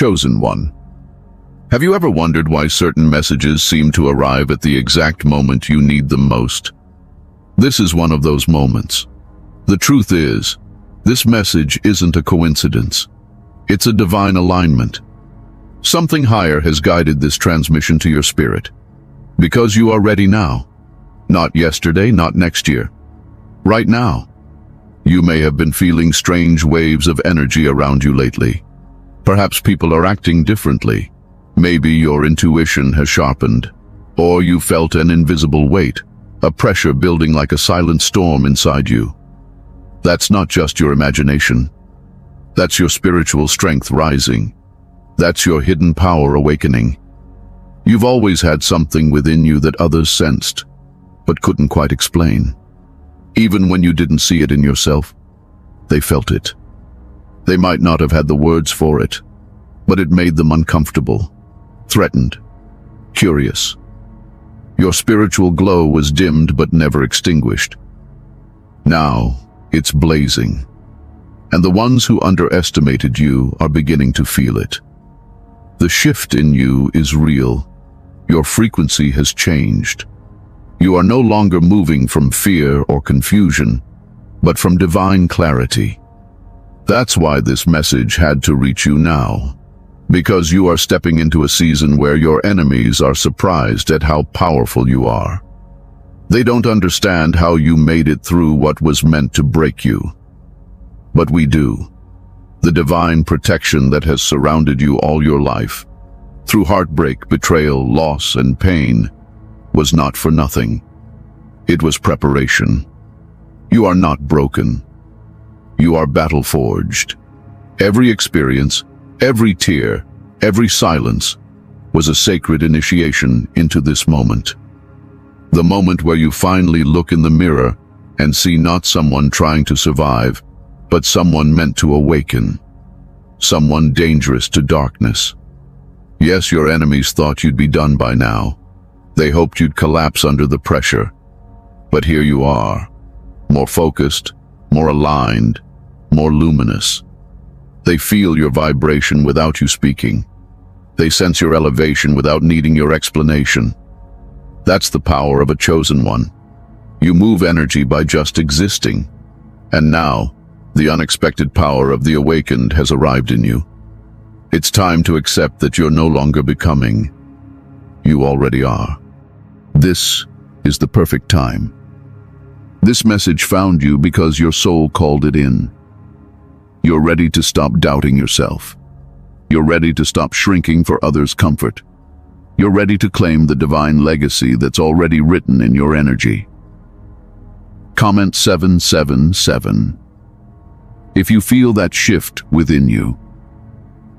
chosen one. Have you ever wondered why certain messages seem to arrive at the exact moment you need them most? This is one of those moments. The truth is, this message isn't a coincidence. It's a divine alignment. Something higher has guided this transmission to your spirit. Because you are ready now. Not yesterday, not next year. Right now. You may have been feeling strange waves of energy around you lately. Perhaps people are acting differently. Maybe your intuition has sharpened, or you felt an invisible weight, a pressure building like a silent storm inside you. That's not just your imagination. That's your spiritual strength rising. That's your hidden power awakening. You've always had something within you that others sensed, but couldn't quite explain. Even when you didn't see it in yourself, they felt it. They might not have had the words for it, but it made them uncomfortable, threatened, curious. Your spiritual glow was dimmed but never extinguished. Now, it's blazing, and the ones who underestimated you are beginning to feel it. The shift in you is real. Your frequency has changed. You are no longer moving from fear or confusion, but from divine clarity. That's why this message had to reach you now. Because you are stepping into a season where your enemies are surprised at how powerful you are. They don't understand how you made it through what was meant to break you. But we do. The divine protection that has surrounded you all your life, through heartbreak, betrayal, loss, and pain, was not for nothing. It was preparation. You are not broken. You are battle-forged. Every experience, every tear, every silence was a sacred initiation into this moment. The moment where you finally look in the mirror and see not someone trying to survive, but someone meant to awaken. Someone dangerous to darkness. Yes, your enemies thought you'd be done by now. They hoped you'd collapse under the pressure. But here you are, more focused, more aligned, more luminous. They feel your vibration without you speaking. They sense your elevation without needing your explanation. That's the power of a chosen one. You move energy by just existing. And now, the unexpected power of the awakened has arrived in you. It's time to accept that you're no longer becoming. You already are. This is the perfect time. This message found you because your soul called it in. You're ready to stop doubting yourself. You're ready to stop shrinking for others' comfort. You're ready to claim the divine legacy that's already written in your energy. Comment 777 if you feel that shift within you.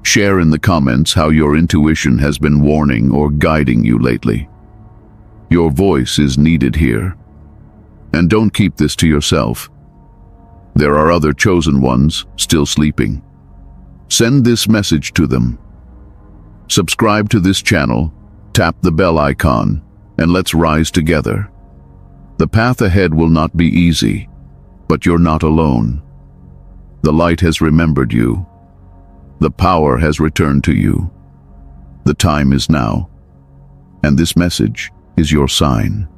Share in the comments how your intuition has been warning or guiding you lately. Your voice is needed here. And don't keep this to yourself. There are other chosen ones still sleeping. Send this message to them. Subscribe to this channel, tap the bell icon, and let's rise together. The path ahead will not be easy, but you're not alone. The light has remembered you. The power has returned to you. The time is now, and this message is your sign.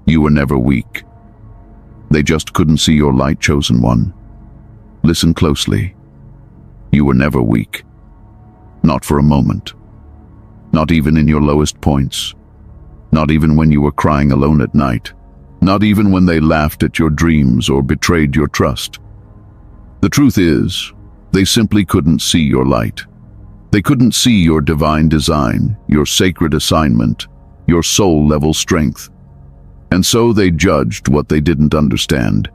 You were never weak. They just couldn't see your light, chosen one. Listen closely. You were never weak. Not for a moment. Not even in your lowest points. Not even when you were crying alone at night. Not even when they laughed at your dreams or betrayed your trust. The truth is, they simply couldn't see your light. They couldn't see your divine design, your sacred assignment, your soul-level strength. And so they judged what they didn't understand.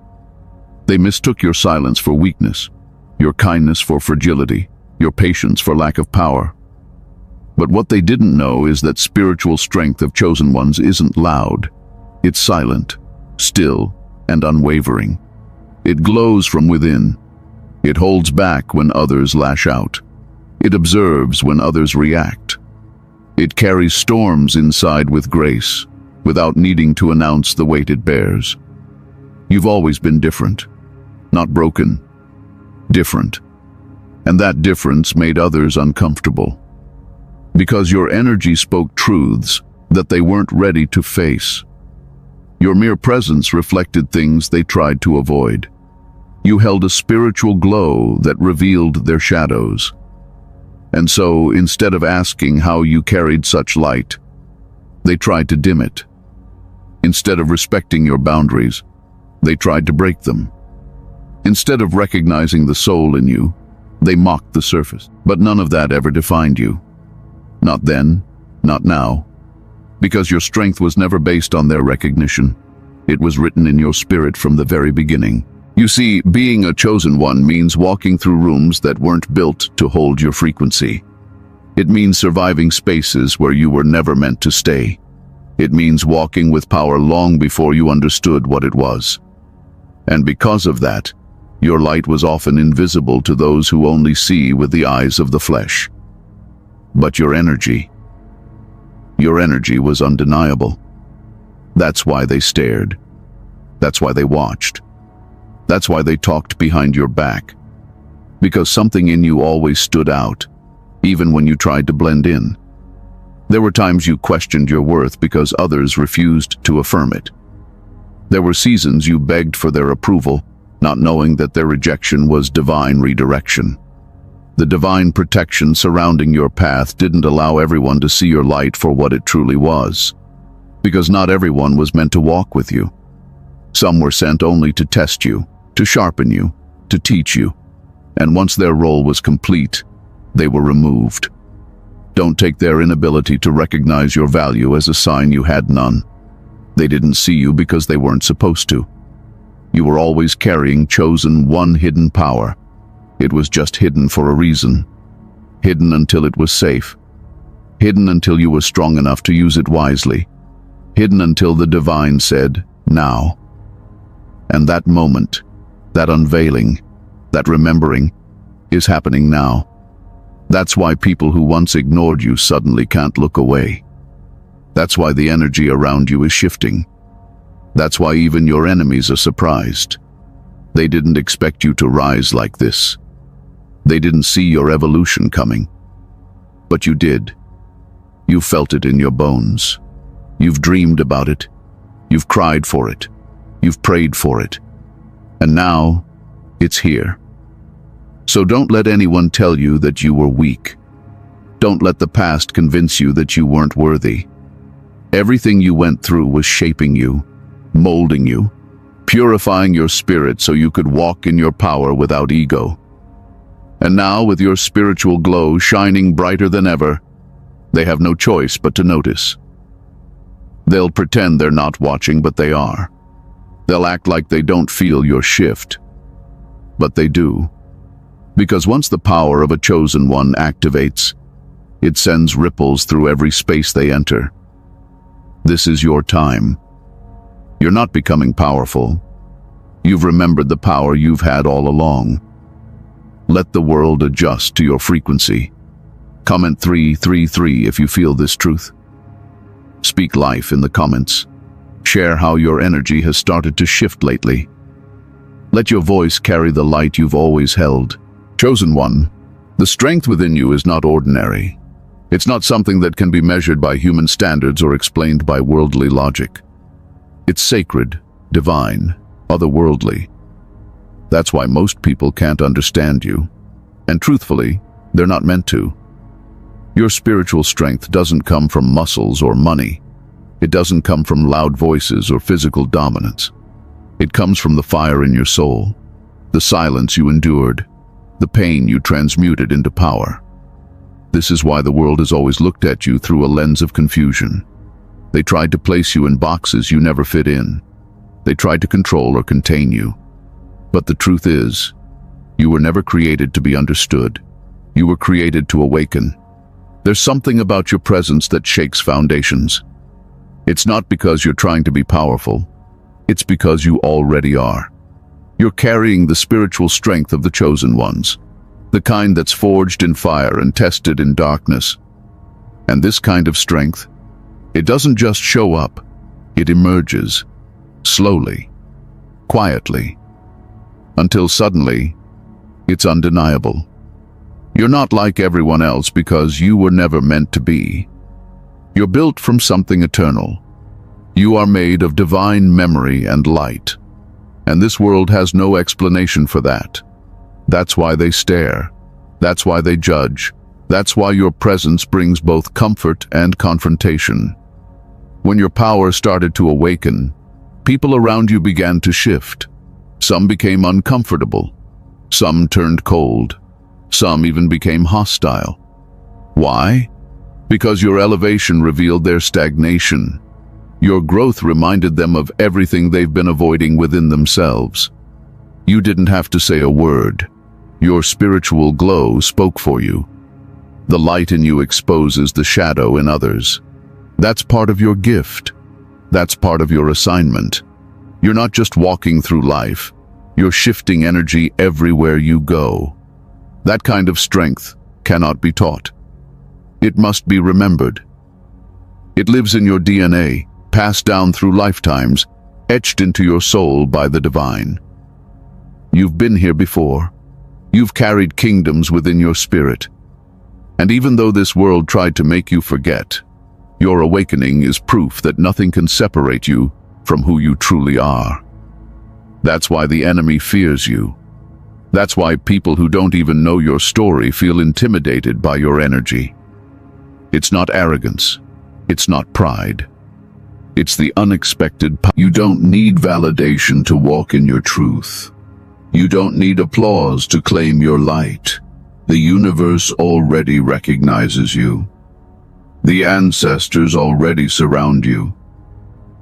They mistook your silence for weakness, your kindness for fragility, your patience for lack of power. But what they didn't know is that spiritual strength of chosen ones isn't loud. It's silent, still, and unwavering. It glows from within. It holds back when others lash out. It observes when others react. It carries storms inside with grace, without needing to announce the weight it bears. You've always been different. Not broken. Different. And that difference made others uncomfortable. Because your energy spoke truths that they weren't ready to face. Your mere presence reflected things they tried to avoid. You held a spiritual glow that revealed their shadows. And so, instead of asking how you carried such light, they tried to dim it. Instead of respecting your boundaries, they tried to break them. Instead of recognizing the soul in you, they mocked the surface. But none of that ever defined you. Not then, not now. Because your strength was never based on their recognition. It was written in your spirit from the very beginning. You see, being a chosen one means walking through rooms that weren't built to hold your frequency. It means surviving spaces where you were never meant to stay. It means walking with power long before you understood what it was. And because of that, your light was often invisible to those who only see with the eyes of the flesh. But your energy was undeniable. That's why they stared. That's why they watched. That's why they talked behind your back. Because something in you always stood out, even when you tried to blend in. There were times you questioned your worth because others refused to affirm it. There were seasons you begged for their approval, not knowing that their rejection was divine redirection. The divine protection surrounding your path didn't allow everyone to see your light for what it truly was. Because not everyone was meant to walk with you. Some were sent only to test you, to sharpen you, to teach you. And once their role was complete, they were removed. Don't take their inability to recognize your value as a sign you had none. They didn't see you because they weren't supposed to. You were always carrying chosen one hidden power. It was just hidden for a reason. Hidden until it was safe. Hidden until you were strong enough to use it wisely. Hidden until the divine said, now. And that moment, that unveiling, that remembering, is happening now. That's why people who once ignored you suddenly can't look away. That's why the energy around you is shifting. That's why even your enemies are surprised. They didn't expect you to rise like this. They didn't see your evolution coming. But you did. You felt it in your bones. You've dreamed about it. You've cried for it. You've prayed for it. And now, it's here. So don't let anyone tell you that you were weak. Don't let the past convince you that you weren't worthy. Everything you went through was shaping you, molding you, purifying your spirit so you could walk in your power without ego. And now, with your spiritual glow shining brighter than ever, they have no choice but to notice. They'll pretend they're not watching, but they are. They'll act like they don't feel your shift. But they do. Because once the power of a chosen one activates, it sends ripples through every space they enter. This is your time. You're not becoming powerful. You've remembered the power you've had all along. Let the world adjust to your frequency. Comment 333 if you feel this truth. Speak life in the comments. Share how your energy has started to shift lately. Let your voice carry the light you've always held. Chosen one, the strength within you is not ordinary. It's not something that can be measured by human standards or explained by worldly logic. It's sacred, divine, otherworldly. That's why most people can't understand you. And truthfully, they're not meant to. Your spiritual strength doesn't come from muscles or money. It doesn't come from loud voices or physical dominance. It comes from the fire in your soul, the silence you endured, the pain you transmuted into power. This is why the world has always looked at you through a lens of confusion. They tried to place you in boxes you never fit in. They tried to control or contain you. But the truth is, you were never created to be understood. You were created to awaken. There's something about your presence that shakes foundations. It's not because you're trying to be powerful. It's because you already are. You're carrying the spiritual strength of the chosen ones, the kind that's forged in fire and tested in darkness. And this kind of strength, it doesn't just show up, it emerges, slowly, quietly, until suddenly, it's undeniable. You're not like everyone else because you were never meant to be. You're built from something eternal. You are made of divine memory and light. And this world has no explanation for that. That's why they stare. That's why they judge. That's why your presence brings both comfort and confrontation. When your power started to awaken, people around you began to shift. Some became uncomfortable. Some turned cold. Some even became hostile. Why? Because your elevation revealed their stagnation. Your growth reminded them of everything they've been avoiding within themselves. You didn't have to say a word. Your spiritual glow spoke for you. The light in you exposes the shadow in others. That's part of your gift. That's part of your assignment. You're not just walking through life. You're shifting energy everywhere you go. That kind of strength cannot be taught. It must be remembered. It lives in your DNA, passed down through lifetimes, etched into your soul by the divine. You've been here before. You've carried kingdoms within your spirit. And even though this world tried to make you forget, your awakening is proof that nothing can separate you from who you truly are. That's why the enemy fears you. That's why people who don't even know your story feel intimidated by your energy. It's not arrogance. It's not pride. It's the unexpected power. You don't need validation to walk in your truth. You don't need applause to claim your light. The universe already recognizes you. The ancestors already surround you.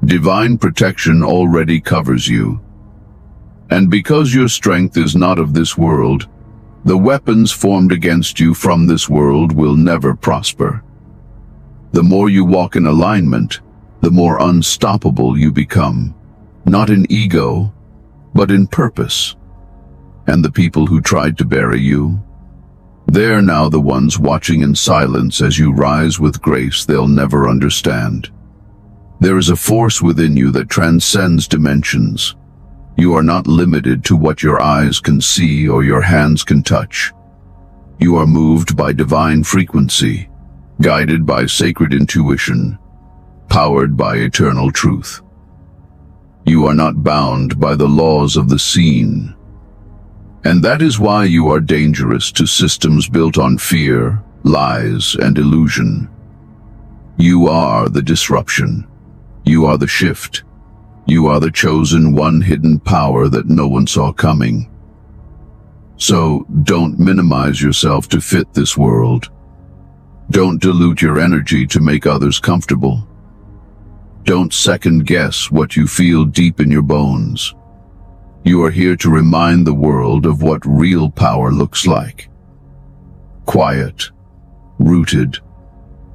Divine protection already covers you. And because your strength is not of this world, the weapons formed against you from this world will never prosper. The more you walk in alignment, the more unstoppable you become, not in ego, but in purpose. And the people who tried to bury you, they're now the ones watching in silence as you rise with grace they'll never understand. There is a force within you that transcends dimensions. You are not limited to what your eyes can see or your hands can touch. You are moved by divine frequency, guided by sacred intuition, powered by eternal truth. You are not bound by the laws of the seen. And that is why you are dangerous to systems built on fear, lies, and illusion. You are the disruption. You are the shift. You are the chosen one, hidden power that no one saw coming. So don't minimize yourself to fit this world. Don't dilute your energy to make others comfortable. Don't second guess what you feel deep in your bones. You are here to remind the world of what real power looks like. Quiet, rooted,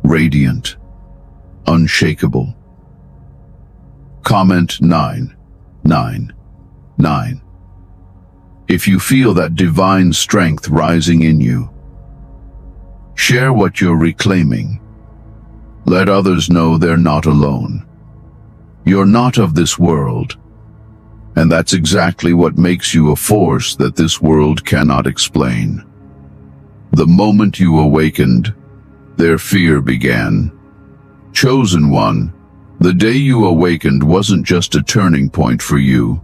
radiant, unshakable. Comment 999. If you feel that divine strength rising in you, share what you're reclaiming. Let others know they're not alone. You're not of this world. And that's exactly what makes you a force that this world cannot explain. The moment you awakened, their fear began. Chosen one, the day you awakened wasn't just a turning point for you.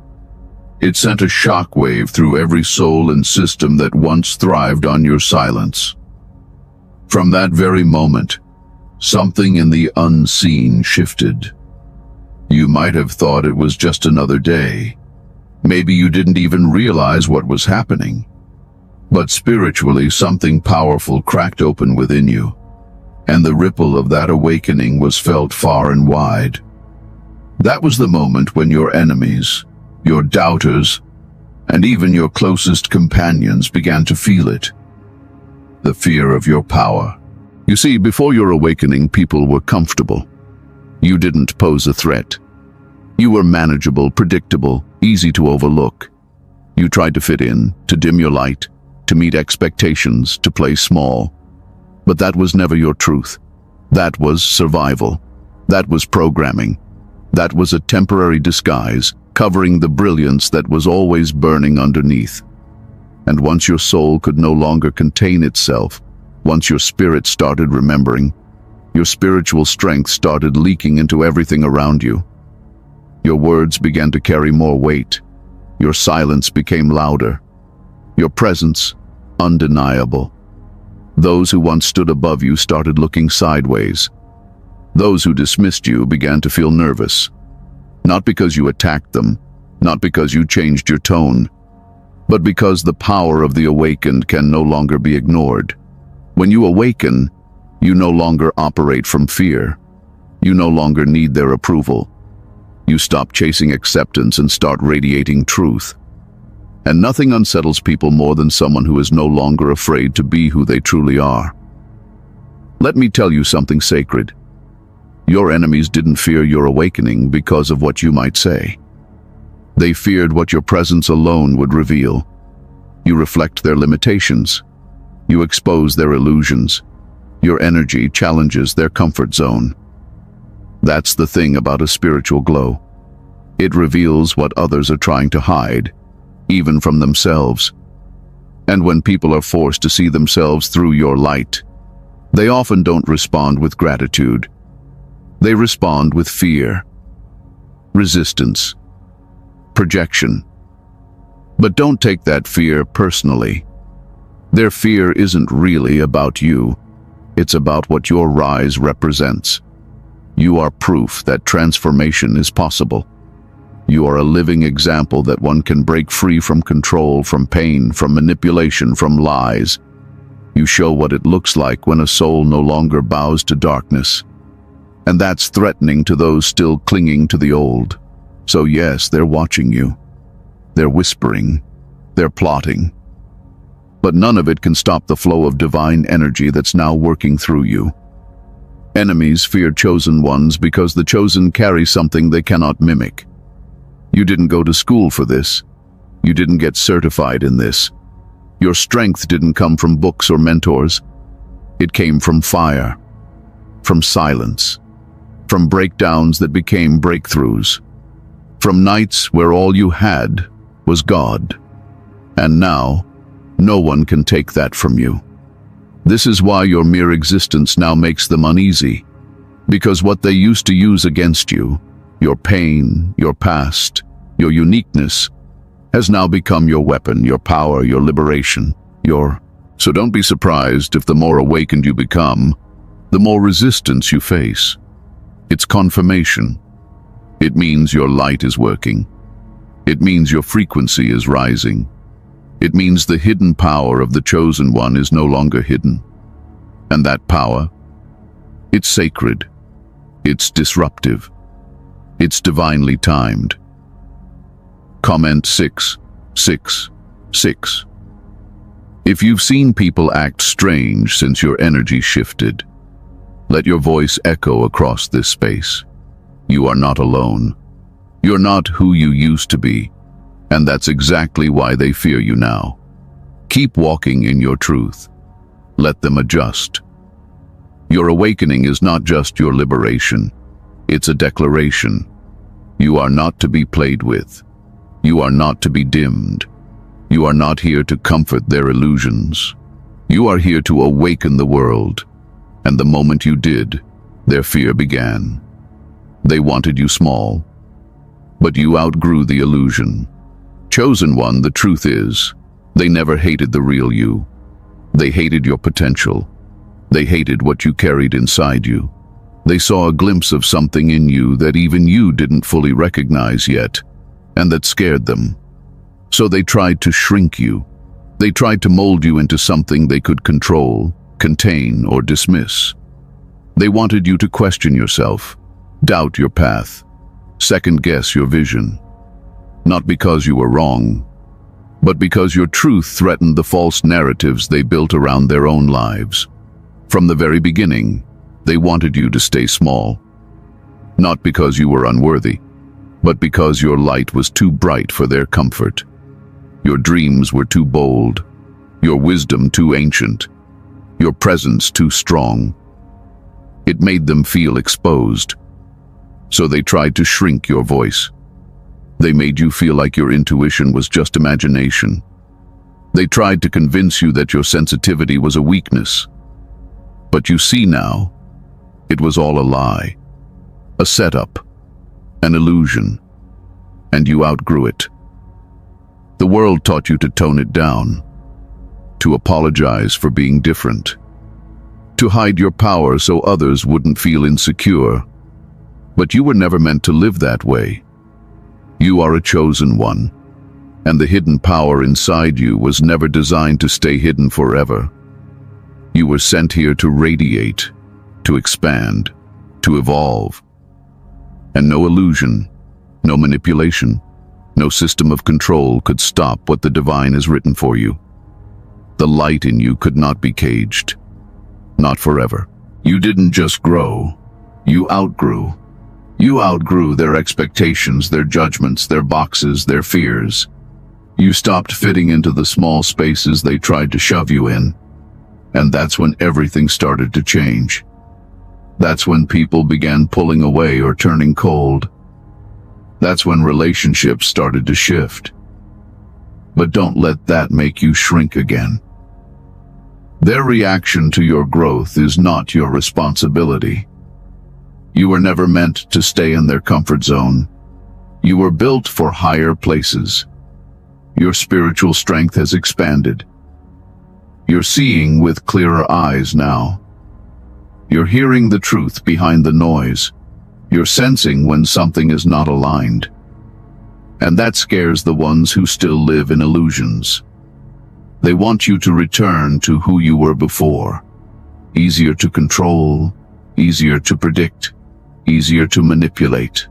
It sent a shockwave through every soul and system that once thrived on your silence. From that very moment, something in the unseen shifted. You might have thought it was just another day. Maybe you didn't even realize what was happening. But spiritually, something powerful cracked open within you, and the ripple of that awakening was felt far and wide. That was the moment when your enemies, your doubters, and even your closest companions began to feel it. The fear of your power. You see, before your awakening, people were comfortable. You didn't pose a threat. You were manageable, predictable, easy to overlook. You tried to fit in, to dim your light, to meet expectations, to play small. But that was never your truth. That was survival. That was programming. That was a temporary disguise, covering the brilliance that was always burning underneath. And once your soul could no longer contain itself, once your spirit started remembering, your spiritual strength started leaking into everything around you. Your words began to carry more weight. Your silence became louder. Your presence undeniable. Those who once stood above you started looking sideways. Those who dismissed you began to feel nervous. Not because you attacked them, not because you changed your tone, but because the power of the awakened can no longer be ignored. When you awaken, you no longer operate from fear. You no longer need their approval. You stop chasing acceptance and start radiating truth. And nothing unsettles people more than someone who is no longer afraid to be who they truly are. Let me tell you something sacred. Your enemies didn't fear your awakening because of what you might say. They feared what your presence alone would reveal. You reflect their limitations. You expose their illusions. Your energy challenges their comfort zone. That's the thing about a spiritual glow. It reveals what others are trying to hide, even from themselves. And when people are forced to see themselves through your light, they often don't respond with gratitude. They respond with fear, resistance, projection. But don't take that fear personally. Their fear isn't really about you. It's about what your rise represents. You are proof that transformation is possible. You are a living example that one can break free from control, from pain, from manipulation, from lies. You show what it looks like when a soul no longer bows to darkness. And that's threatening to those still clinging to the old. So yes, they're watching you. They're whispering. They're plotting. But none of it can stop the flow of divine energy that's now working through you. Enemies fear chosen ones because the chosen carry something they cannot mimic. You didn't go to school for this. You didn't get certified in this. Your strength didn't come from books or mentors. It came from fire, from silence, from breakdowns that became breakthroughs, from nights where all you had was God. And now, no one can take that from you. This is why your mere existence now makes them uneasy, because what they used to use against you, your pain, your past, your uniqueness, has now become your weapon, your power, your liberation, So don't be surprised if the more awakened you become, the more resistance you face. It's confirmation. It means your light is working. It means your frequency is rising. It means the hidden power of the chosen one is no longer hidden. And that power, it's sacred. It's disruptive. It's divinely timed. Comment 666. If you've seen people act strange since your energy shifted, let your voice echo across this space. You are not alone. You're not who you used to be, and that's exactly why they fear you now. Keep walking in your truth. Let them adjust. Your awakening is not just your liberation. It's a declaration. You are not to be played with. You are not to be dimmed. You are not here to comfort their illusions. You are here to awaken the world. And the moment you did, their fear began. They wanted you small, but you outgrew the illusion. Chosen one, the truth is, they never hated the real you. They hated your potential. They hated what you carried inside you. They saw a glimpse of something in you that even you didn't fully recognize yet, and that scared them. So they tried to shrink you. They tried to mold you into something they could control, contain, or dismiss. They wanted you to question yourself, doubt your path, second-guess your vision. Not because you were wrong, but because your truth threatened the false narratives they built around their own lives. From the very beginning, they wanted you to stay small. Not because you were unworthy, but because your light was too bright for their comfort. Your dreams were too bold, your wisdom too ancient, your presence too strong. It made them feel exposed, so they tried to shrink your voice. They made you feel like your intuition was just imagination. They tried to convince you that your sensitivity was a weakness. But you see now, it was all a lie, a setup, an illusion, and you outgrew it. The world taught you to tone it down, to apologize for being different, to hide your power so others wouldn't feel insecure. But you were never meant to live that way. You are a chosen one, and the hidden power inside you was never designed to stay hidden forever. You were sent here to radiate, to expand, to evolve. And no illusion, no manipulation, no system of control could stop what the divine has written for you. The light in you could not be caged. Not forever. You didn't just grow, you outgrew. You outgrew their expectations, their judgments, their boxes, their fears. You stopped fitting into the small spaces they tried to shove you in. And that's when everything started to change. That's when people began pulling away or turning cold. That's when relationships started to shift. But don't let that make you shrink again. Their reaction to your growth is not your responsibility. You were never meant to stay in their comfort zone. You were built for higher places. Your spiritual strength has expanded. You're seeing with clearer eyes now. You're hearing the truth behind the noise. You're sensing when something is not aligned. And that scares the ones who still live in illusions. They want you to return to who you were before. Easier to control, easier to predict, easier to manipulate.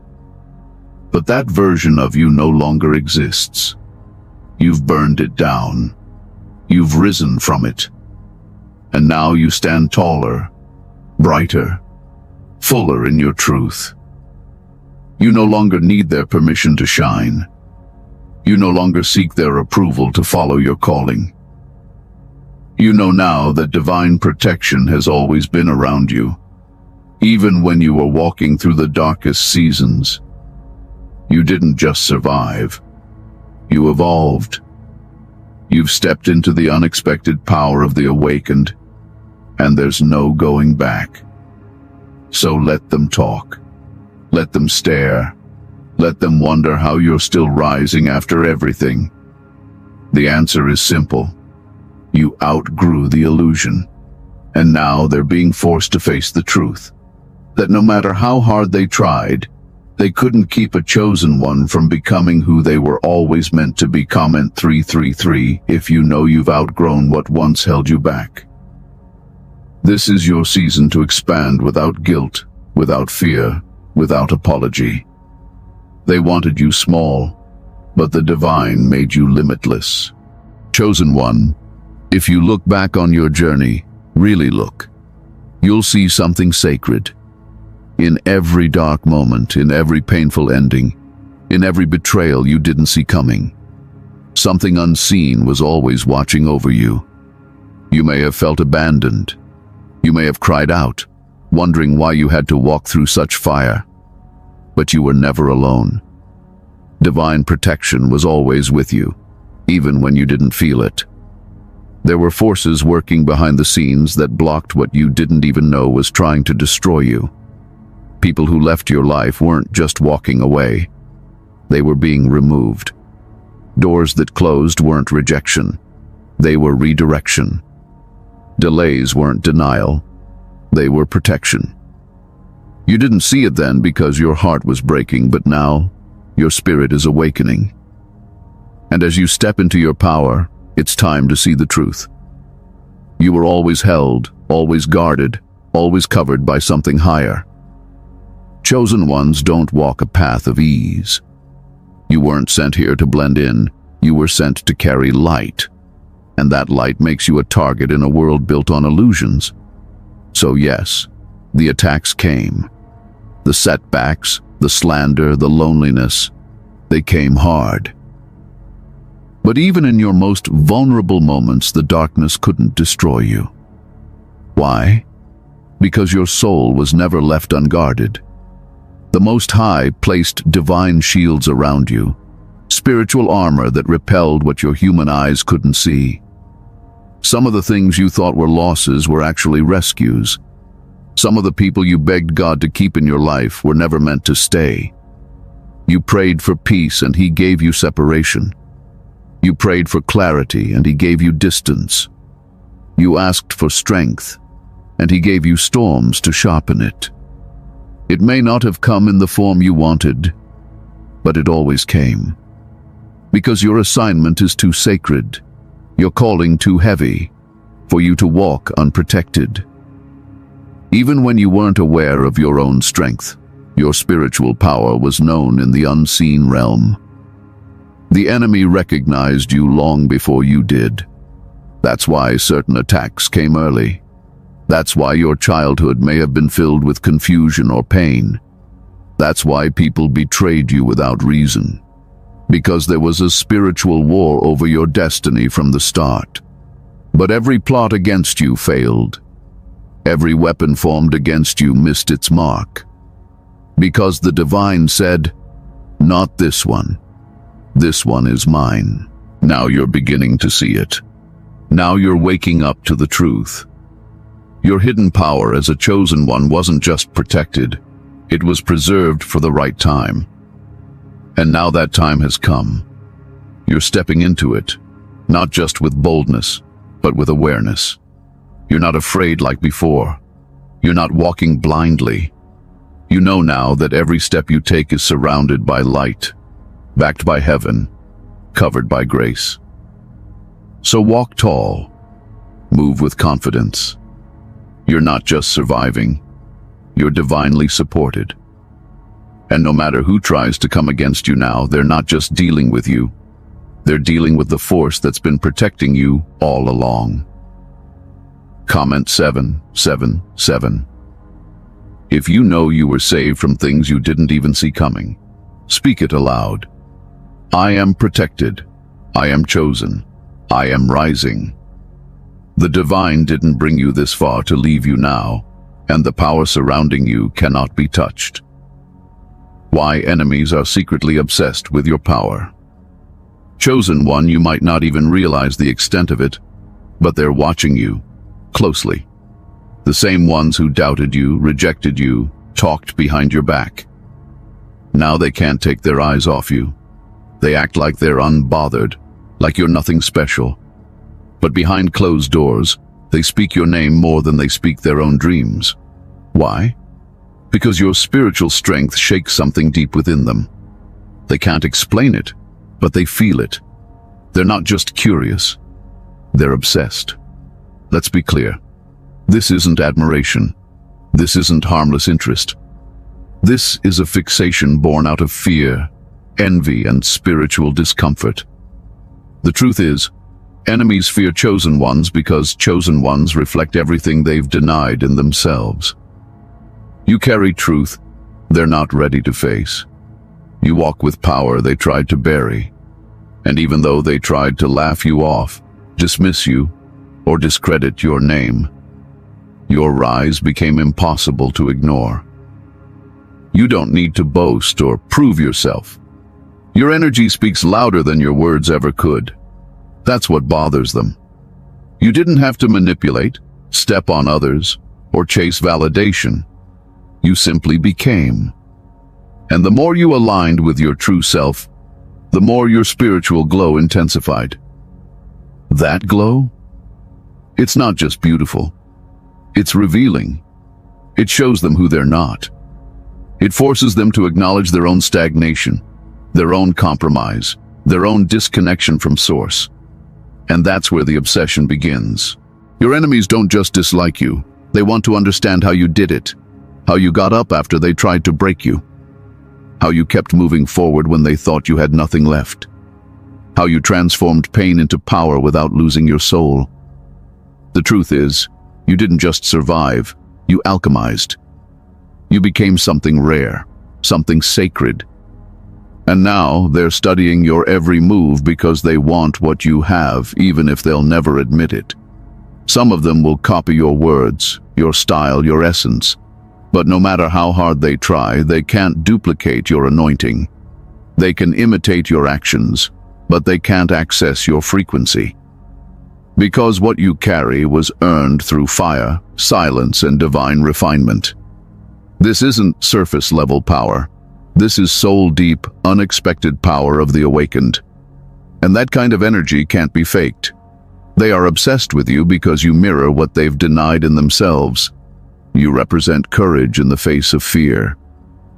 But that version of you no longer exists. You've burned it down. You've risen from it. And now you stand taller, brighter, fuller in your truth. You no longer need their permission to shine. You no longer seek their approval to follow your calling. You know now that divine protection has always been around you, even when you were walking through the darkest seasons. You didn't just survive. You evolved. You've stepped into the unexpected power of the awakened, and there's no going back. So let them talk. Let them stare. Let them wonder how you're still rising after everything. The answer is simple. You outgrew the illusion, and now they're being forced to face the truth, that no matter how hard they tried, they couldn't keep a chosen one from becoming who they were always meant to be. Comment 333 if you know you've outgrown what once held you back. This is your season to expand without guilt, without fear, without apology. They wanted you small, but the divine made you limitless. Chosen one, if you look back on your journey, really look, you'll see something sacred. In every dark moment, in every painful ending, in every betrayal you didn't see coming, something unseen was always watching over you. You may have felt abandoned. You may have cried out, wondering why you had to walk through such fire. But you were never alone. Divine protection was always with you, even when you didn't feel it. There were forces working behind the scenes that blocked what you didn't even know was trying to destroy you. People who left your life weren't just walking away. They were being removed. Doors that closed weren't rejection. They were redirection. Delays weren't denial. They were protection. You didn't see it then because your heart was breaking, but now your spirit is awakening. And as you step into your power, it's time to see the truth. You were always held, always guarded, always covered by something higher. Chosen ones don't walk a path of ease. You weren't sent here to blend in. You were sent to carry light. And that light makes you a target in a world built on illusions. So yes, the attacks came. The setbacks, the slander, the loneliness, they came hard. But even in your most vulnerable moments, the darkness couldn't destroy you. Why? Because your soul was never left unguarded. The Most High placed divine shields around you, spiritual armor that repelled what your human eyes couldn't see. Some of the things you thought were losses were actually rescues. Some of the people you begged God to keep in your life were never meant to stay. You prayed for peace and He gave you separation. You prayed for clarity and He gave you distance. You asked for strength and He gave you storms to sharpen it. It may not have come in the form you wanted, but it always came. Because your assignment is too sacred, your calling too heavy, for you to walk unprotected. Even when you weren't aware of your own strength, your spiritual power was known in the unseen realm. The enemy recognized you long before you did. That's why certain attacks came early. That's why your childhood may have been filled with confusion or pain. That's why people betrayed you without reason. Because there was a spiritual war over your destiny from the start. But every plot against you failed. Every weapon formed against you missed its mark. Because the divine said, "Not this one. This one is mine." Now you're beginning to see it. Now you're waking up to the truth. Your hidden power as a chosen one wasn't just protected, it was preserved for the right time. And now that time has come. You're stepping into it, not just with boldness, but with awareness. You're not afraid like before. You're not walking blindly. You know now that every step you take is surrounded by light, backed by heaven, covered by grace. So walk tall, move with confidence. You're not just surviving, you're divinely supported. And no matter who tries to come against you now, they're not just dealing with you, they're dealing with the force that's been protecting you all along. Comment 777. If you know you were saved from things you didn't even see coming, speak it aloud. I am protected. I am chosen. I am rising. The divine didn't bring you this far to leave you now, and the power surrounding you cannot be touched. Why enemies are secretly obsessed with your power. Chosen one, you might not even realize the extent of it, but they're watching you closely. The same ones who doubted you, rejected you, talked behind your back. Now they can't take their eyes off you. They act like they're unbothered, like you're nothing special. But behind closed doors, they speak your name more than they speak their own dreams. Why? Because your spiritual strength shakes something deep within them. They can't explain it, but they feel it. They're not just curious, they're obsessed. Let's be clear. This isn't admiration. This isn't harmless interest. This is a fixation born out of fear, envy, and spiritual discomfort. The truth is, enemies fear chosen ones because chosen ones reflect everything they've denied in themselves. You carry truth they're not ready to face. You walk with power they tried to bury. And even though they tried to laugh you off, dismiss you, or discredit your name, your rise became impossible to ignore. You don't need to boast or prove yourself. Your energy speaks louder than your words ever could. That's what bothers them. You didn't have to manipulate, step on others, or chase validation. You simply became. And the more you aligned with your true self, the more your spiritual glow intensified. That glow? It's not just beautiful. It's revealing. It shows them who they're not. It forces them to acknowledge their own stagnation, their own compromise, their own disconnection from source. And that's where the obsession begins. Your enemies don't just dislike you. They want to understand how you did it, how you got up after they tried to break you, how you kept moving forward when they thought you had nothing left, how you transformed pain into power without losing your soul. The truth is, you didn't just survive, you alchemized. You became something rare, something sacred. And now they're studying your every move because they want what you have, even if they'll never admit it. Some of them will copy your words, your style, your essence. But no matter how hard they try, they can't duplicate your anointing. They can imitate your actions, but they can't access your frequency. Because what you carry was earned through fire, silence, and divine refinement. This isn't surface-level power. This is soul-deep, unexpected power of the awakened. And that kind of energy can't be faked. They are obsessed with you because you mirror what they've denied in themselves. You represent courage in the face of fear,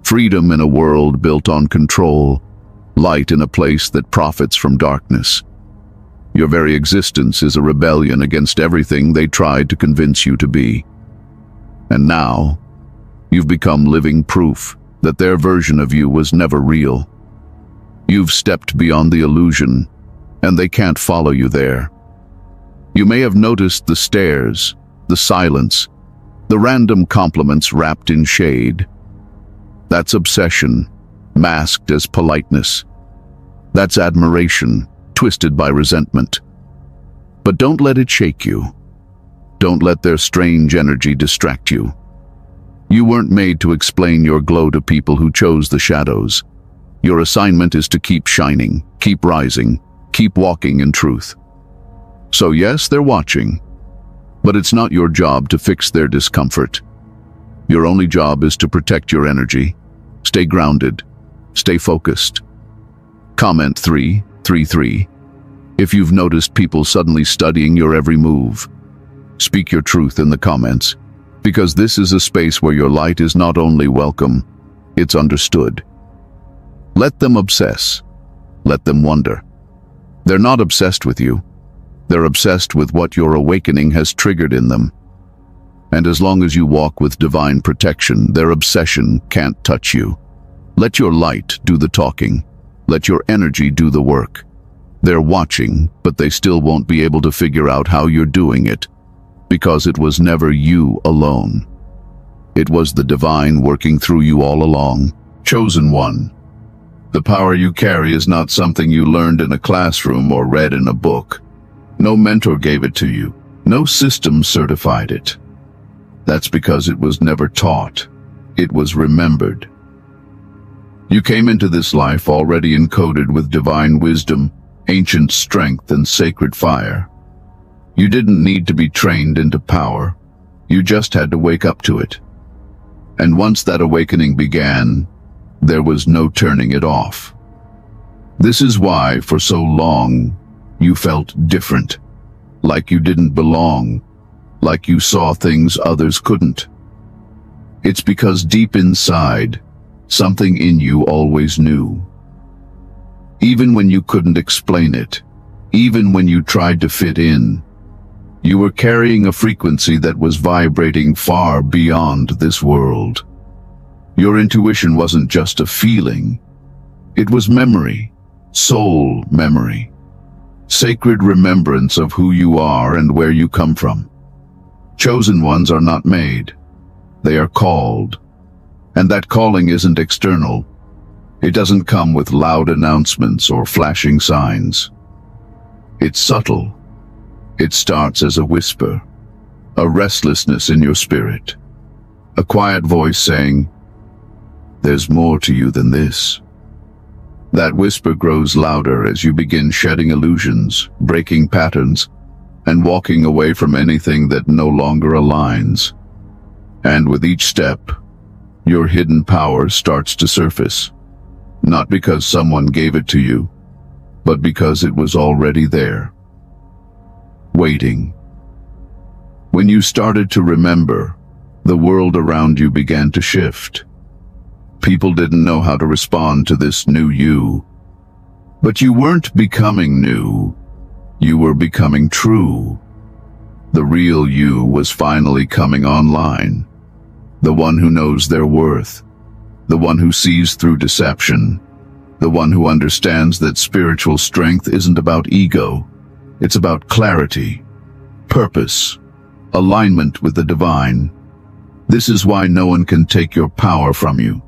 freedom in a world built on control, light in a place that profits from darkness. Your very existence is a rebellion against everything they tried to convince you to be. And now, you've become living proof that their version of you was never real. You've stepped beyond the illusion, and they can't follow you there. You may have noticed the stares, the silence, the random compliments wrapped in shade. That's obsession, masked as politeness. That's admiration, twisted by resentment. But don't let it shake you. Don't let their strange energy distract you. You weren't made to explain your glow to people who chose the shadows. Your assignment is to keep shining, keep rising, keep walking in truth. So yes, they're watching, but it's not your job to fix their discomfort. Your only job is to protect your energy. Stay grounded. Stay focused. Comment 333. If you've noticed people suddenly studying your every move, speak your truth in the comments, because this is a space where your light is not only welcome, it's understood. Let them obsess. Let them wonder. They're not obsessed with you. They're obsessed with what your awakening has triggered in them. And as long as you walk with divine protection, their obsession can't touch you. Let your light do the talking. Let your energy do the work. They're watching, but they still won't be able to figure out how you're doing it, because it was never you alone. It was the divine working through you all along. Chosen one. The power you carry is not something you learned in a classroom or read in a book. No mentor gave it to you. No system certified it. That's because it was never taught. It was remembered. You came into this life already encoded with divine wisdom, ancient strength, and sacred fire. You didn't need to be trained into power. You just had to wake up to it. And once that awakening began, there was no turning it off. This is why, for so long, you felt different, like you didn't belong, like you saw things others couldn't. It's because deep inside, something in you always knew. Even when you couldn't explain it, even when you tried to fit in, you were carrying a frequency that was vibrating far beyond this world. Your intuition wasn't just a feeling. It was memory, soul memory. Sacred remembrance of who you are and where you come from. Chosen ones are not made. They are called. And that calling isn't external. It doesn't come with loud announcements or flashing signs. It's subtle. It starts as a whisper, a restlessness in your spirit, a quiet voice saying, "There's more to you than this." That whisper grows louder as you begin shedding illusions, breaking patterns, and walking away from anything that no longer aligns. And with each step, your hidden power starts to surface, not because someone gave it to you, but because it was already there, waiting. When you started to remember, the world around you began to shift. People didn't know how to respond to this new you. But you weren't becoming new. You were becoming true. The real you was finally coming online. The one who knows their worth. The one who sees through deception. The one who understands that spiritual strength isn't about ego. It's about clarity, purpose, alignment with the divine. This is why no one can take your power from you,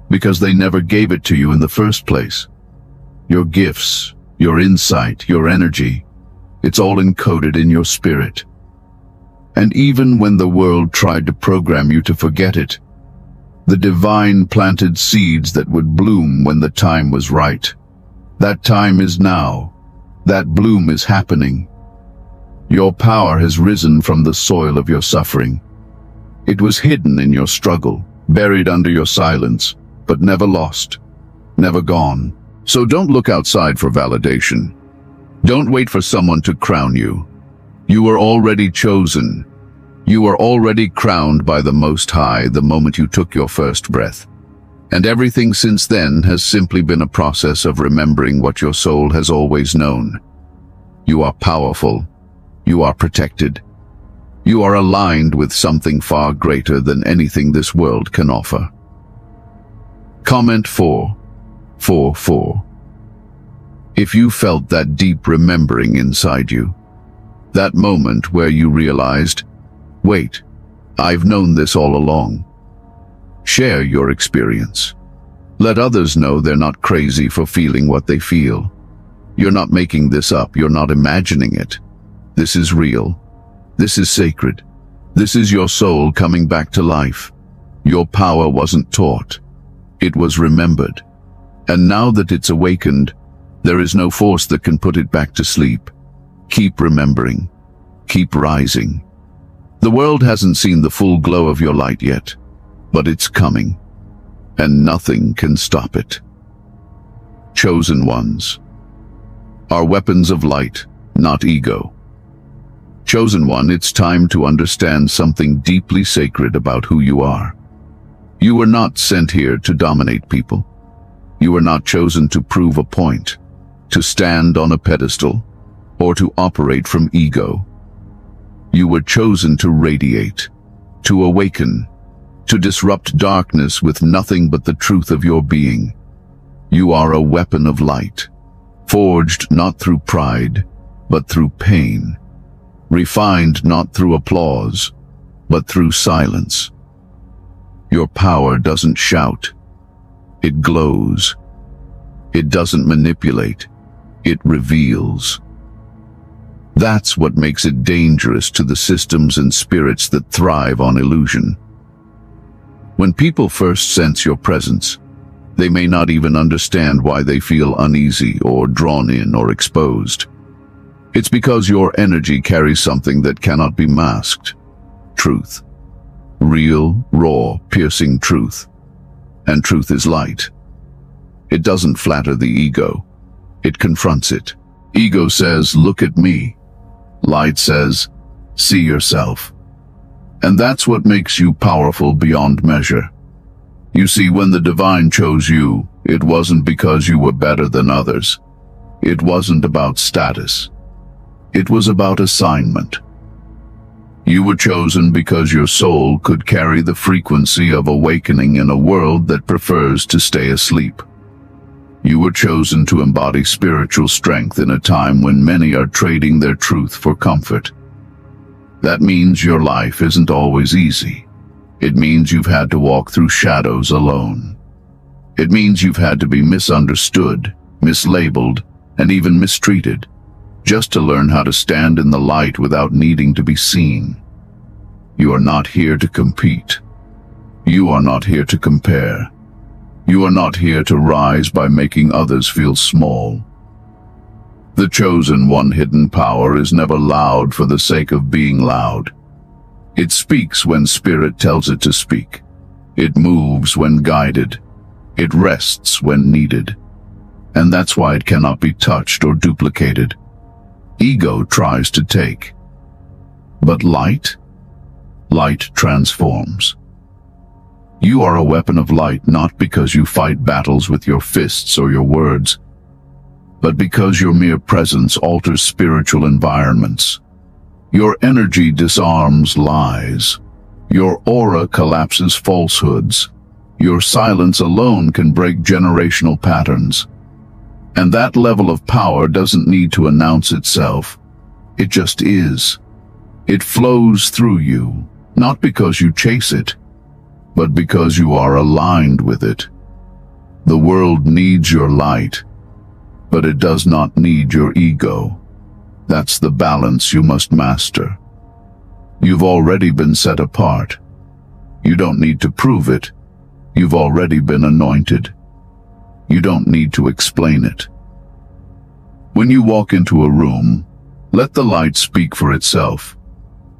because they never gave it to you in the first place. Your gifts, your insight, your energy, it's all encoded in your spirit. And even when the world tried to program you to forget it, the divine planted seeds that would bloom when the time was right. That time is now. That bloom is happening. Your power has risen from the soil of your suffering. It was hidden in your struggle, buried under your silence, but never lost, never gone. So don't look outside for validation. Don't wait for someone to crown you. You were already chosen. You were already crowned by the Most High the moment you took your first breath. And everything since then has simply been a process of remembering what your soul has always known. You are powerful. You are protected. You are aligned with something far greater than anything this world can offer. Comment 4:4:4. If you felt that deep remembering inside you, that moment where you realized, wait, I've known this all along. Share your experience. Let others know they're not crazy for feeling what they feel. You're not making this up. You're not imagining it. This is real. This is sacred. This is your soul coming back to life. Your power wasn't taught. It was remembered. And now that it's awakened, there is no force that can put it back to sleep. Keep remembering. Keep rising. The world hasn't seen the full glow of your light yet, but it's coming, and nothing can stop it. Chosen ones are weapons of light, not ego. Chosen one, it's time to understand something deeply sacred about who you are. You were not sent here to dominate people. You were not chosen to prove a point, to stand on a pedestal, or to operate from ego. You were chosen to radiate, to awaken, to disrupt darkness with nothing but the truth of your being. You are a weapon of light, forged not through pride, but through pain, refined not through applause, but through silence. Your power doesn't shout. It glows. It doesn't manipulate. It reveals. That's what makes it dangerous to the systems and spirits that thrive on illusion. When people first sense your presence, they may not even understand why they feel uneasy or drawn in or exposed. It's because your energy carries something that cannot be masked. Truth. Real, raw, piercing truth. And truth is light. It doesn't flatter the ego. It confronts it. Ego says, look at me. Light says, see yourself. And that's what makes you powerful beyond measure. You see, when the divine chose you, it wasn't because you were better than others. It wasn't about status. It was about assignment. You were chosen because your soul could carry the frequency of awakening in a world that prefers to stay asleep. You were chosen to embody spiritual strength in a time when many are trading their truth for comfort. That means your life isn't always easy. It means you've had to walk through shadows alone. It means you've had to be misunderstood, mislabeled, and even mistreated, just to learn how to stand in the light without needing to be seen. You are not here to compete. You are not here to compare. You are not here to rise by making others feel small. The chosen one hidden power is never loud for the sake of being loud. It speaks when spirit tells it to speak. It moves when guided. It rests when needed. And that's why it cannot be touched or duplicated. Ego tries to take. But light transforms. You are a weapon of light not because you fight battles with your fists or your words, but because your mere presence alters spiritual environments. Your energy disarms lies. Your aura collapses falsehoods. Your silence alone can break generational patterns. And that level of power doesn't need to announce itself. It just is. It flows through you, not because you chase it, but because you are aligned with it. The world needs your light, but it does not need your ego. That's the balance you must master. You've already been set apart. You don't need to prove it. You've already been anointed. You don't need to explain it. When you walk into a room, let the light speak for itself.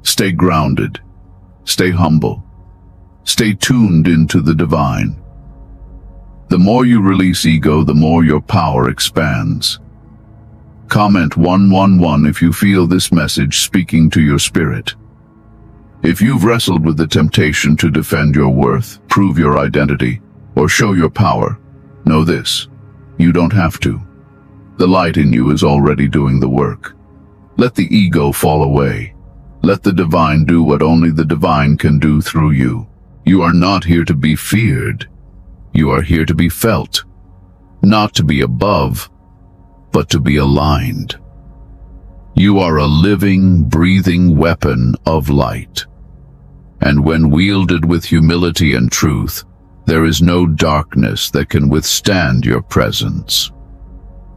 Stay grounded. Stay humble. Stay tuned into the divine. The more you release ego, the more your power expands. Comment 111 if you feel this message speaking to your spirit. If you've wrestled with the temptation to defend your worth, prove your identity, or show your power, know this: you don't have to. The light in you is already doing the work. Let the ego fall away. Let the divine do what only the divine can do through you. You are not here to be feared. You are here to be felt. Not to be above, but to be aligned. You are a living, breathing weapon of light. And when wielded with humility and truth, there is no darkness that can withstand your presence.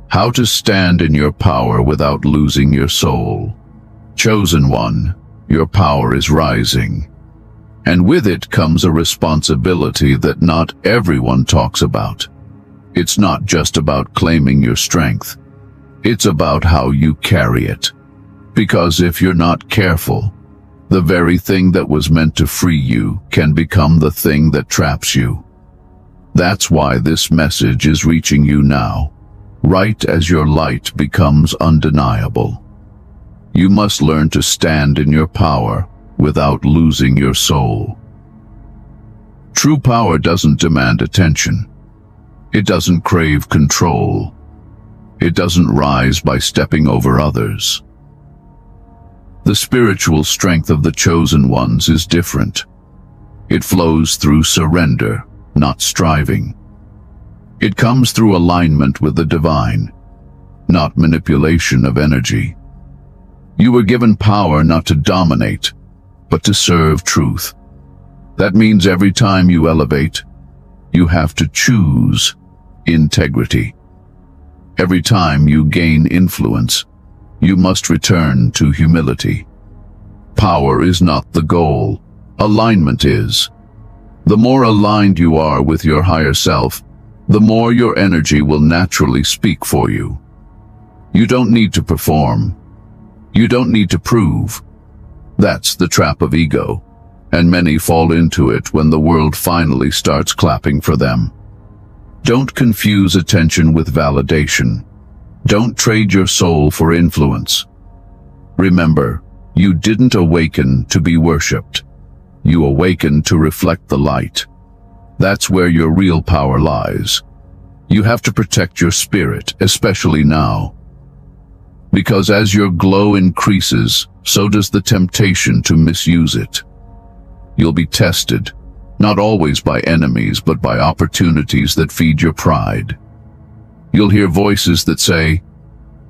How to stand in your power without losing your soul. Chosen one, your power is rising. And with it comes a responsibility that not everyone talks about. It's not just about claiming your strength. It's about how you carry it. Because if you're not careful, the very thing that was meant to free you can become the thing that traps you. That's why this message is reaching you now, right as your light becomes undeniable. You must learn to stand in your power without losing your soul. True power doesn't demand attention. It doesn't crave control. It doesn't rise by stepping over others. The spiritual strength of the chosen ones is different. It flows through surrender, not striving. It comes through alignment with the divine, not manipulation of energy. You were given power not to dominate, but to serve truth. That means every time you elevate, you have to choose integrity. Every time you gain influence, you must return to humility. Power is not the goal. Alignment is. The more aligned you are with your higher self, the more your energy will naturally speak for you. You don't need to perform. You don't need to prove. That's the trap of ego, and many fall into it when the world finally starts clapping for them. Don't confuse attention with validation. Don't trade your soul for influence. Remember, you didn't awaken to be worshipped. You awakened to reflect the light. That's where your real power lies. You have to protect your spirit, especially now. Because as your glow increases, so does the temptation to misuse it. You'll be tested, not always by enemies, but by opportunities that feed your pride. You'll hear voices that say,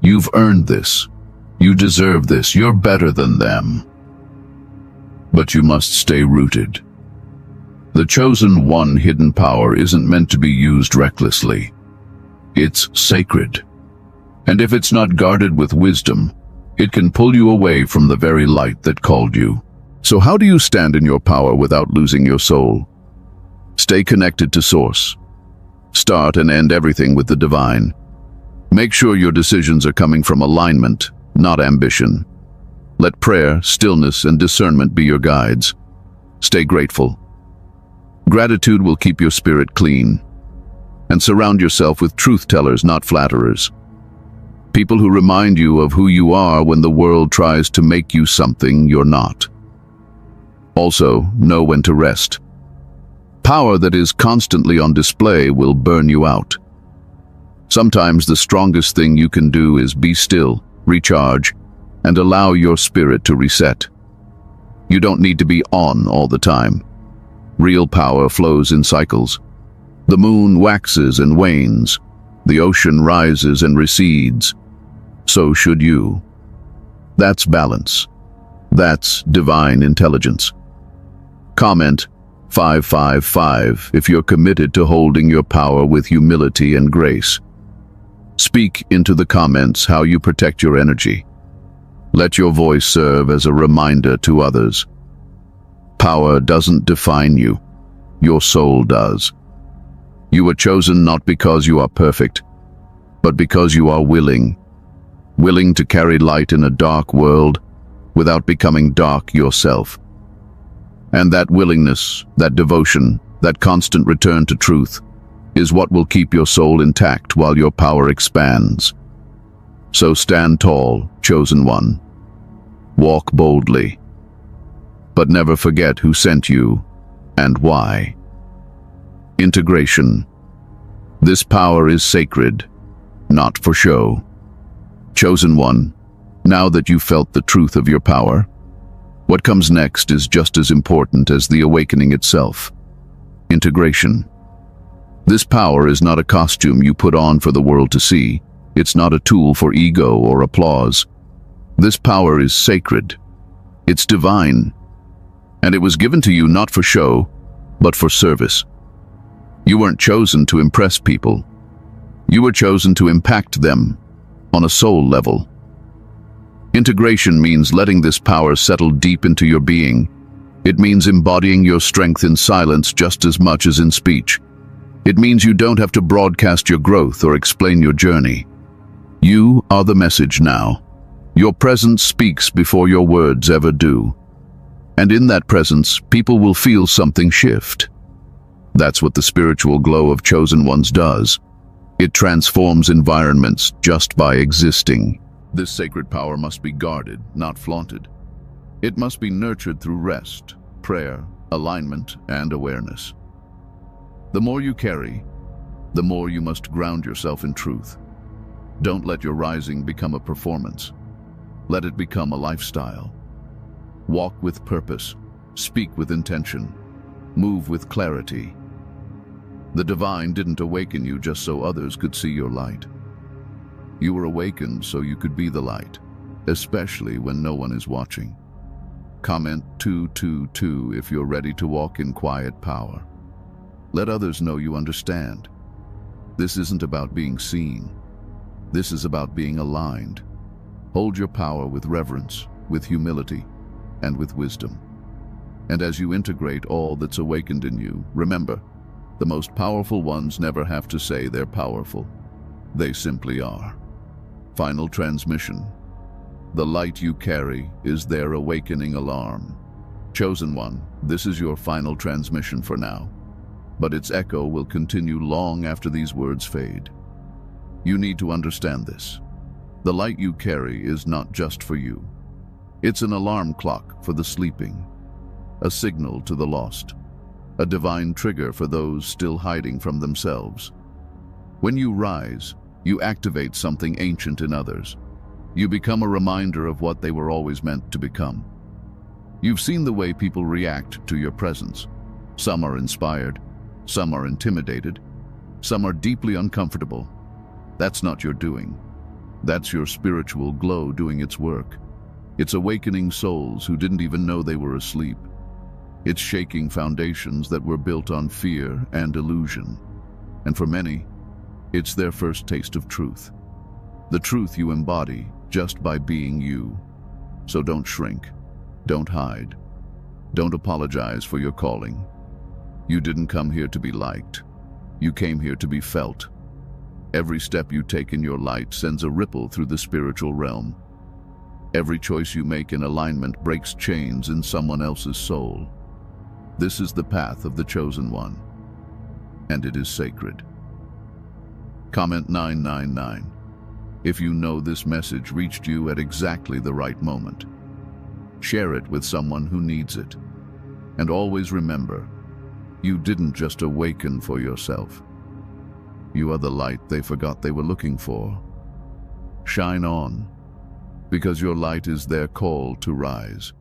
"You've earned this. You deserve this. You're better than them." But you must stay rooted. The chosen one hidden power isn't meant to be used recklessly. It's sacred. And if it's not guarded with wisdom, it can pull you away from the very light that called you. So how do you stand in your power without losing your soul? Stay connected to Source. Start and end everything with the divine. Make sure your decisions are coming from alignment, not ambition. Let prayer, stillness, and discernment be your guides. Stay grateful. Gratitude will keep your spirit clean. And surround yourself with truth-tellers, not flatterers. People who remind you of who you are when the world tries to make you something you're not. Also, know when to rest. Power that is constantly on display will burn you out. Sometimes the strongest thing you can do is be still, recharge, and allow your spirit to reset. You don't need to be on all the time. Real power flows in cycles. The moon waxes and wanes. The ocean rises and recedes. So should you. That's balance. That's divine intelligence. Comment 555 if you're committed to holding your power with humility and grace. Speak into the comments how you protect your energy. Let your voice serve as a reminder to others. Power doesn't define you. Your soul does. You were chosen not because you are perfect, but because you are willing to carry light in a dark world without becoming dark yourself. And that willingness, that devotion, that constant return to truth is what will keep your soul intact while your power expands. So stand tall, chosen one. Walk boldly. But never forget who sent you and why. Integration. This power is sacred, not for show. Chosen one, now that you've felt the truth of your power, what comes next is just as important as the awakening itself. Integration. This power is not a costume you put on for the world to see. It's not a tool for ego or applause. This power is sacred. It's divine. And it was given to you not for show, but for service. You weren't chosen to impress people. You were chosen to impact them on a soul level. Integration means letting this power settle deep into your being. It means embodying your strength in silence just as much as in speech. It means you don't have to broadcast your growth or explain your journey. You are the message now. Your presence speaks before your words ever do. And in that presence, people will feel something shift. That's what the spiritual glow of chosen ones does. It transforms environments just by existing. This sacred power must be guarded, not flaunted. It must be nurtured through rest, prayer, alignment, and awareness. The more you carry, the more you must ground yourself in truth. Don't let your rising become a performance. Let it become a lifestyle. Walk with purpose, speak with intention, move with clarity. The divine didn't awaken you just so others could see your light. You were awakened so you could be the light, especially when no one is watching. Comment 222 if you're ready to walk in quiet power. Let others know you understand. This isn't about being seen. This is about being aligned. Hold your power with reverence, with humility, and with wisdom. And as you integrate all that's awakened in you, remember, the most powerful ones never have to say they're powerful. They simply are. Final transmission. The light you carry is their awakening alarm. Chosen one, this is your final transmission for now, but its echo will continue long after these words fade. You need to understand this. The light you carry is not just for you. It's an alarm clock for the sleeping, a signal to the lost, a divine trigger for those still hiding from themselves. When you rise, you activate something ancient in others. You become a reminder of what they were always meant to become. You've seen the way people react to your presence. Some are inspired, some are intimidated, some are deeply uncomfortable. That's not your doing. That's your spiritual glow doing its work. It's awakening souls who didn't even know they were asleep. It's shaking foundations that were built on fear and illusion. And for many, it's their first taste of truth. The truth you embody just by being you. So don't shrink. Don't hide. Don't apologize for your calling. You didn't come here to be liked. You came here to be felt. Every step you take in your light sends a ripple through the spiritual realm. Every choice you make in alignment breaks chains in someone else's soul. This is the path of the chosen one, and it is sacred. Comment 999 if you know this message reached you at exactly the right moment. Share it with someone who needs it. And always remember, you didn't just awaken for yourself. You are the light they forgot they were looking for. Shine on, because your light is their call to rise.